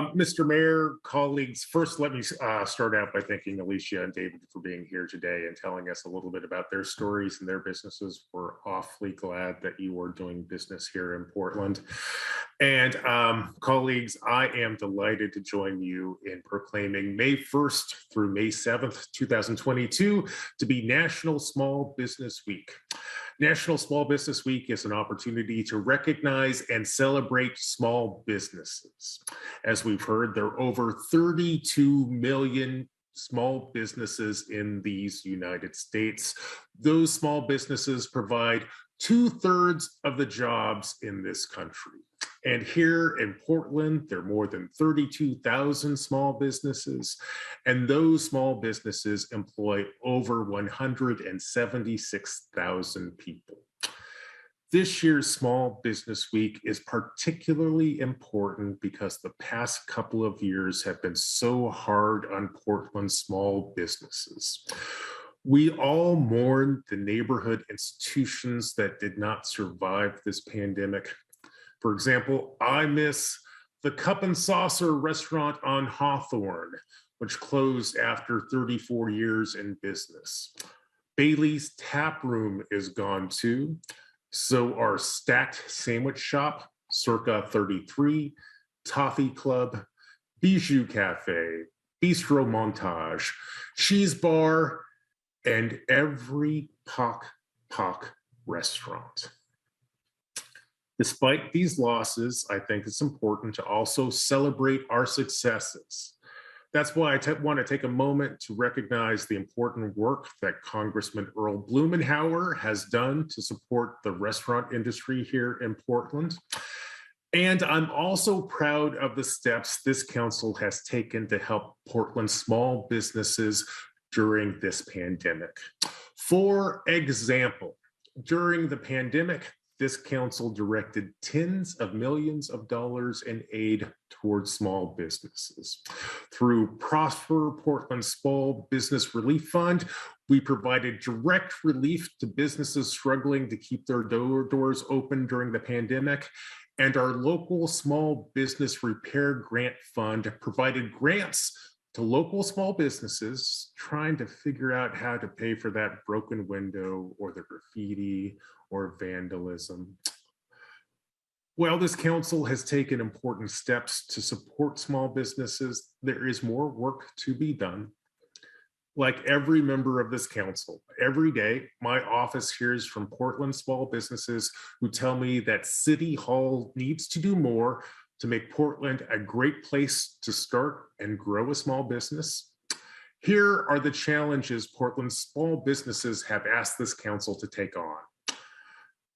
Mr. Mayor, colleagues, first let me start out by thanking Alicia and David for being here today and telling us a little bit about their stories and their businesses. We're awfully glad that you are doing business here in Portland. And colleagues, I am delighted to join you in proclaiming May 1st through May 7th, 2022 to be National Small Business Week. National Small Business Week is an opportunity to recognize and celebrate small businesses. As we've heard, there are over 32 million small businesses in these United States. Those small businesses provide 2/3 of the jobs in this country. And here in Portland, there are more than 32,000 small businesses, and those small businesses employ over 176,000 people. This year's Small Business Week is particularly important because the past couple of years have been so hard on Portland's small businesses. We all mourn the neighborhood institutions that did not survive this pandemic. For example, I miss the Cup and Saucer restaurant on Hawthorne, which closed after 34 years in business. Bailey's Tap Room is gone too. So are Stacked Sandwich Shop, Circa 33, Toffee Club, Bijou Cafe, Bistro Montage, Cheese Bar, and every Pock Pock restaurant. Despite these losses, I think it's important to also celebrate our successes. That's why I want to take a moment to recognize the important work that Congressman Earl Blumenauer has done to support the restaurant industry here in Portland. And I'm also proud of the steps this council has taken to help Portland small businesses during this pandemic. For example, during the pandemic, this council directed tens of millions of dollars in aid towards small businesses. Through Prosper Portland Small Business Relief Fund, we provided direct relief to businesses struggling to keep their doors open during the pandemic. And our local Small Business Repair Grant Fund provided grants to local small businesses trying to figure out how to pay for that broken window or the graffiti or vandalism. While this council has taken important steps to support small businesses, there is more work to be done. Like every member of this council, every day, my office hears from Portland small businesses who tell me that City Hall needs to do more to make Portland a great place to start and grow a small business. Here are the challenges Portland's small businesses have asked this council to take on.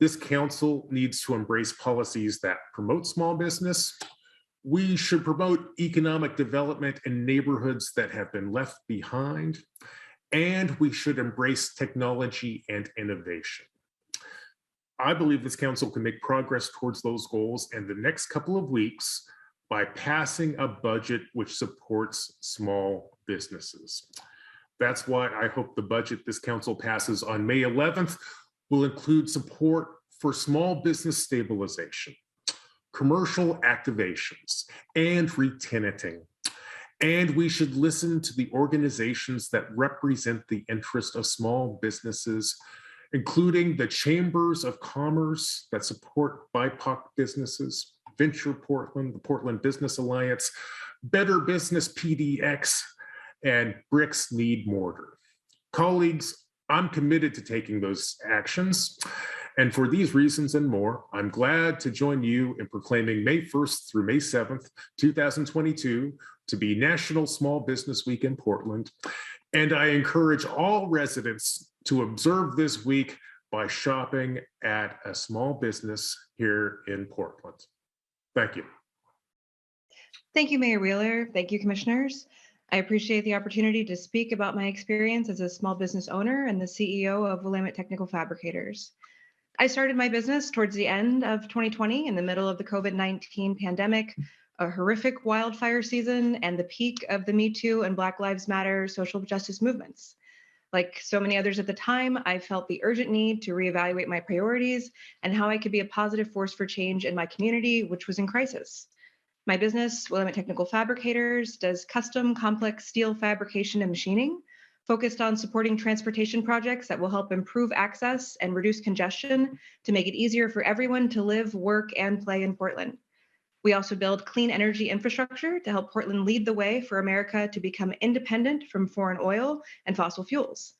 This council needs to embrace policies that promote small business. We should promote economic development in neighborhoods that have been left behind, and we should embrace technology and innovation. I believe this council can make progress towards those goals in the next couple of weeks by passing a budget which supports small businesses. That's why I hope the budget this council passes on May 11th will include support for small business stabilization, commercial activations, and re-tenanting. And we should listen to the organizations that represent the interest of small businesses, including the Chambers of Commerce that support BIPOC businesses, Venture Portland, the Portland Business Alliance, Better Business PDX, and Bricks Need Mortar. Colleagues, I'm committed to taking those actions. And for these reasons and more, I'm glad to join you in proclaiming May 1st through May 7th, 2022 to be National Small Business Week in Portland. And I encourage all residents to observe this week by shopping at a small business here in Portland. Thank you. Thank you, Mayor Wheeler. Thank you, commissioners. I appreciate the opportunity to speak about my experience as a small business owner and the CEO of Willamette Technical Fabricators. I started my business towards the end of 2020 in the middle of the COVID-19 pandemic, a horrific wildfire season, and the peak of the Me Too and Black Lives Matter social justice movements. Like so many others at the time, I felt the urgent need to reevaluate my priorities and how I could be a positive force for change in my community, which was in crisis. My business, Willamette Technical Fabricators, does custom complex steel fabrication and machining, focused on supporting transportation projects that will help improve access and reduce congestion to make it easier for everyone to live, work, and play in Portland. We also build clean energy infrastructure to help Portland lead the way for America to become independent from foreign oil and fossil fuels.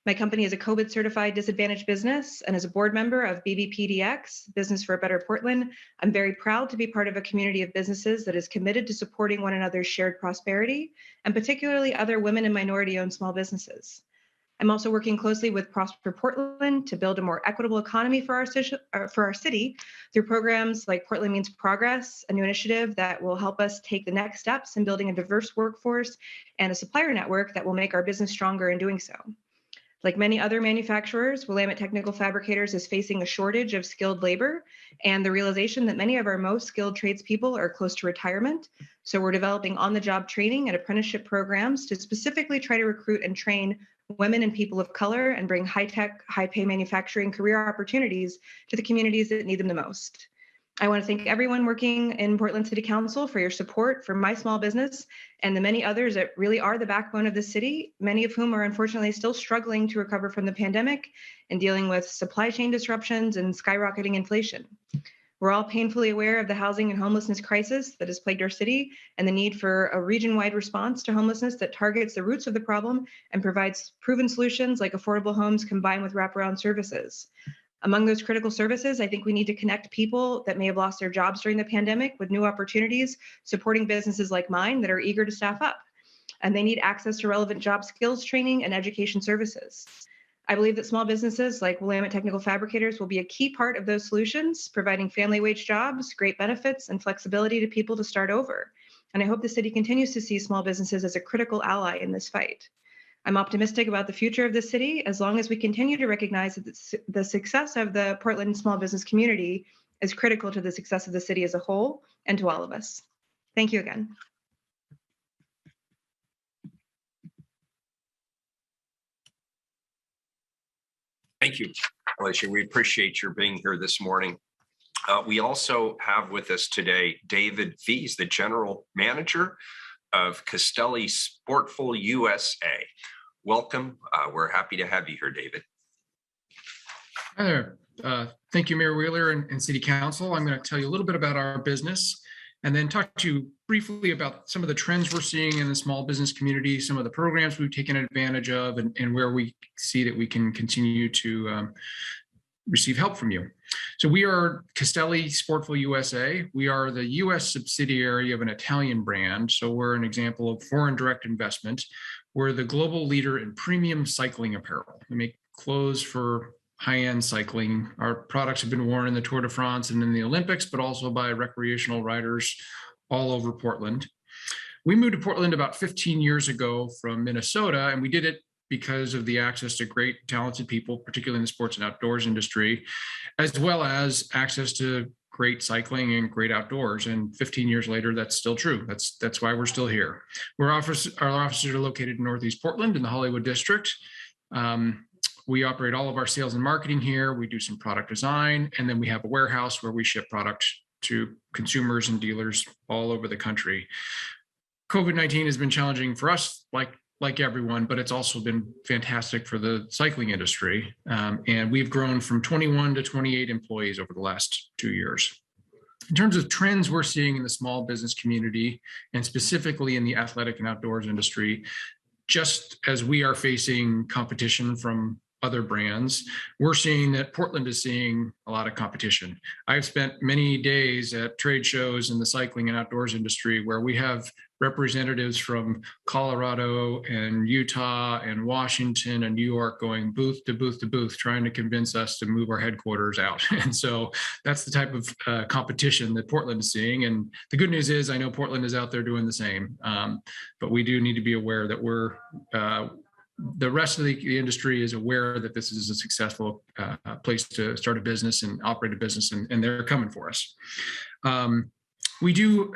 My company is a COVID certified disadvantaged business, and as a board member of BBPDX, Business for a Better Portland, I'm very proud to be part of a community of businesses that is committed to supporting one another's shared prosperity, and particularly other women and minority owned small businesses. I'm also working closely with Prosper Portland to build a more equitable economy for our city through programs like Portland Means Progress, a new initiative that will help us take the next steps in building a diverse workforce and a supplier network that will make our business stronger in doing so. Like many other manufacturers, Willamette Technical Fabricators is facing a shortage of skilled labor and the realization that many of our most skilled tradespeople are close to retirement. So we're developing on-the-job training and apprenticeship programs to specifically try to recruit and train women and people of color and bring high-tech, high-pay manufacturing career opportunities to the communities that need them the most. I want to thank everyone working in Portland City Council for your support for my small business and the many others that really are the backbone of the city, many of whom are unfortunately still struggling to recover from the pandemic and dealing with supply chain disruptions and skyrocketing inflation. We're all painfully aware of the housing and homelessness crisis that has plagued our city and the need for a region-wide response to homelessness that targets the roots of the problem and provides proven solutions like affordable homes combined with wraparound services. Among those critical services, I think we need to connect people that may have lost their jobs during the pandemic with new opportunities, supporting businesses like mine that are eager to staff up. And they need access to relevant job skills training and education services. I believe that small businesses like Willamette Technical Fabricators will be a key part of those solutions, providing family wage jobs, great benefits, and flexibility to people to start over. And I hope the city continues to see small businesses as a critical ally in this fight. I'm optimistic about the future of the city as long as we continue to recognize that the success of the Portland small business community is critical to the success of the city as a whole and to all of us. Thank you again. Thank you, Alicia. We appreciate your being here this morning. We also have with us today David Vies, the General Manager of Castelli Sportful USA. Welcome. We're happy to have you here, David. Hi there. Thank you, Mayor Wheeler and City Council. I'm going to tell you a little bit about our business and then talk to you briefly about some of the trends we're seeing in the small business community, some of the programs we've taken advantage of, and where we see that we can continue to receive help from you. So we are Castelli Sportful USA. We are the US subsidiary of an Italian brand. So we're an example of foreign direct investment. We're the global leader in premium cycling apparel. We make clothes for high-end cycling. Our products have been worn in the Tour de France and in the Olympics, but also by recreational riders all over Portland. We moved to Portland about 15 years ago from Minnesota, and we did it because of the access to great, talented people, particularly in the sports and outdoors industry, as well as access to great cycling and great outdoors. And 15 years later, that's still true. That's why we're still here. Our offices are located in Northeast Portland in the Hollywood district. We operate all of our sales and marketing here. We do some product design, and then we have a warehouse where we ship product to consumers and dealers all over the country. COVID-19 has been challenging for us, like everyone, but it's also been fantastic for the cycling industry. And we've grown from 21 to 28 employees over the last 2 years. In terms of trends we're seeing in the small business community, and specifically in the athletic and outdoors industry, just as we are facing competition from other brands, we're seeing that Portland is seeing a lot of competition. I've spent many days at trade shows in the cycling and outdoors industry where we have representatives from Colorado and Utah and Washington and New York going booth to booth to booth, trying to convince us to move our headquarters out. And so that's the type of competition that Portland is seeing. And the good news is I know Portland is out there doing the same, but we do need to be aware that the rest of the industry is aware that this is a successful place to start a business and operate a business, and they're coming for us. We do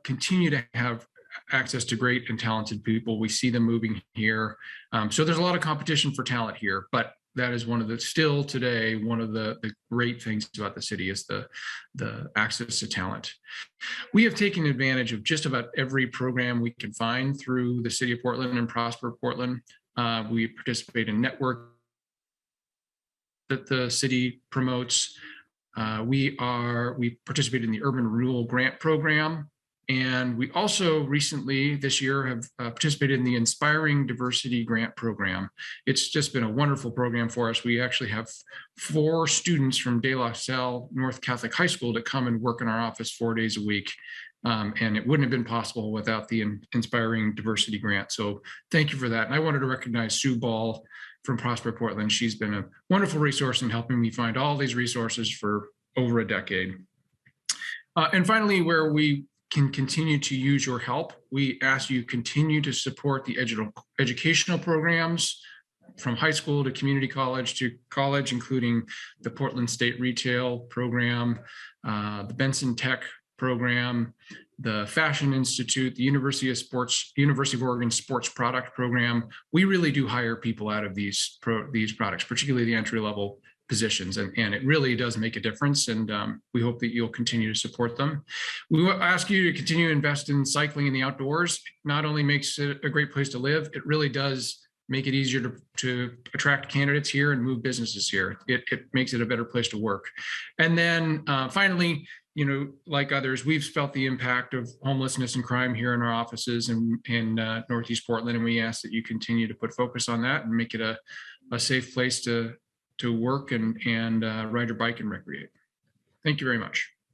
continue to have access to great and talented people. We see them moving here. So there's a lot of competition for talent here, but that is one of the, still today, one of the great things about the city is the access to talent. We have taken advantage of just about every program we can find through the City of Portland and Prosper Portland. We participate in network that the city promotes. We participate in the Urban Renewal Grant Program. And we also recently this year have participated in the Inspiring Diversity Grant Program. It's just been a wonderful program for us. We actually have 4 students from De La Salle North Catholic High School that come and work in our office 4 days a week. And it wouldn't have been possible without the Inspiring Diversity Grant. So thank you for that. And I wanted to recognize Sue Ball from Prosper Portland. She's been a wonderful resource in helping me find all these resources for over a decade. And finally, where we can continue to use your help, we ask you continue to support the educational programs from high school to community college to college, including the Portland State Retail Program, the Benson Tech Program, the Fashion Institute, the University of Oregon Sports Product Program. We really do hire people out of these products, particularly the entry-level positions, and it really does make a difference, and we hope that you'll continue to support them. We will ask you to continue to invest in cycling in the outdoors. Not only makes it a great place to live, it really does make it easier to attract candidates here and move businesses here. It makes it a better place to work. And then finally, like others, we've felt the impact of homelessness and crime here in our offices in Northeast Portland, and we ask that you continue to put focus on that and make it a safe place to work and ride your bike and recreate. Thank you very much.